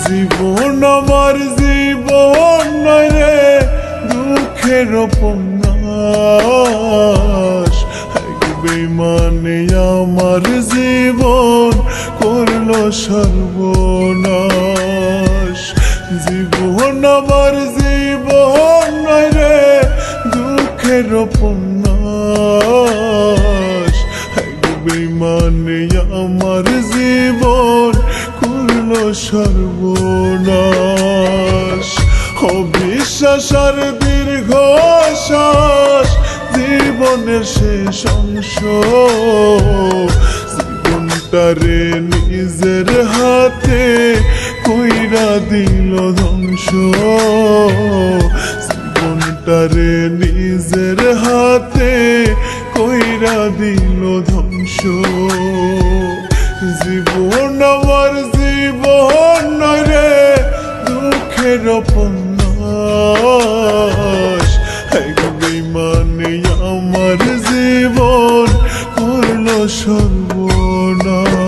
জীবন আমার জীবন নয় রে দুঃখের উপন্যাস। এক বেঈমানে আমার জীবন করলো সর্বনাশ। জীবন আমার জীবন নয় রে দুঃখের উপন্যাস। এক বেঈমানে আমার জীবন করলো সর্বনাশ। অবিশ্বাস আর দীর্ঘশ্বাস জীবনের শেষ অংশ। জীবনটারে নিজের হাতে কইরা দিল ধ্বংস। জীবনটারে নিজের হাতে কইরা দিল ধ্বংস। জীবন আমার জীবন নয় রে দুঃখের উপন্যাস। এক বেঈমানে আমার জীবন করলো সর্বনাশ।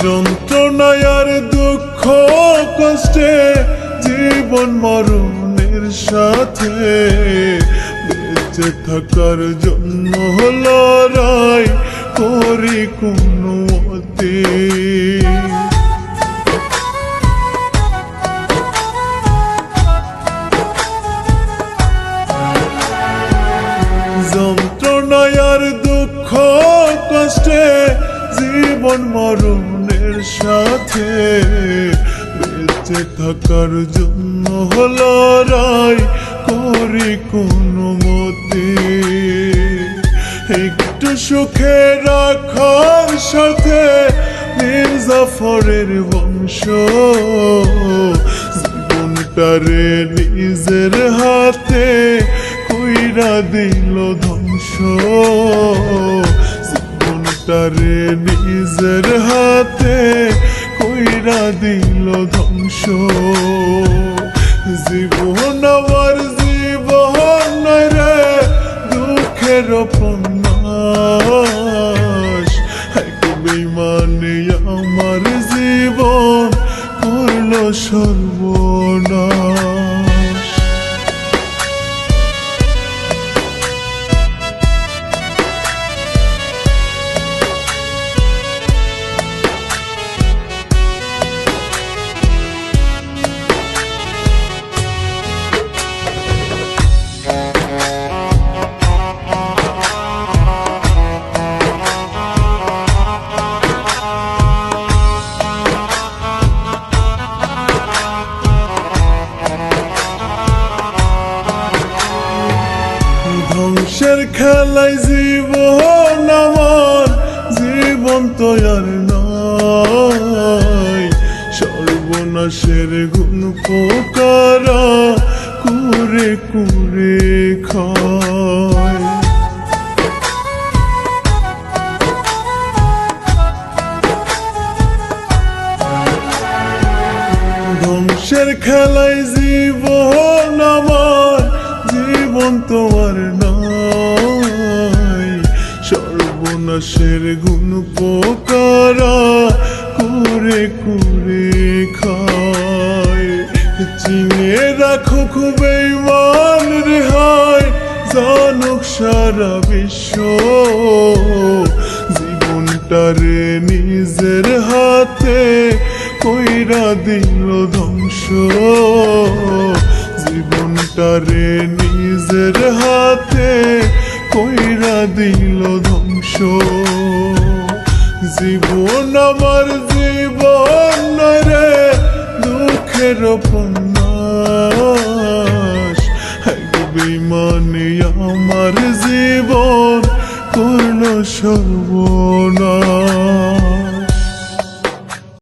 যন্ত্রণায় আর দুঃখ কষ্টে জীবন মরণের সাথে বেঁচে থাকার জন্য লড়াই করি কোনো মতে। যন্ত্রণায় আর দুঃখ কষ্টে জীবন মরণের সাথে বেঁচে থাকার জন্য লড়াই করি কোনো মতে। একটু সুখে রাখার সাথে মীর জাফরের বংশ। জীবনটারে নিজের হাতে কইরা দিল ধ্বংস। জীবনটারে নিজের হাতে কইরা দিল ধ্বংস। জীবন আমার জীবন নয় রে দুঃখের উপন্যাস। এক বেঈমানে আমার জীবন করলো সর্বনাশ। ধ্বংসের খেলায় জীবন আমার জীবন তো আর নাই। সর্বনাশের গুণ পোকারা কুরে কুরে খায়। ধ্বংসের খেলায় জীবন আমার জীবন তোমার নাই। সর্বনাশের গুণ পোকারা কুরে কুরে খায়। চিনে রাখো খুব বেঈমান রেহাই জানুক সারা বিশ্ব। জীবনটারে নিজের হাতে কইরা দিল ধ্বংস। জীবনটারে নিজের হাতে কইরা দিল ধ্বংস। জীবন আমার জীবন নয় রে দুঃখের উপন্যাস। এক বেঈমানে আমার জীবন করলো সর্বনাশ।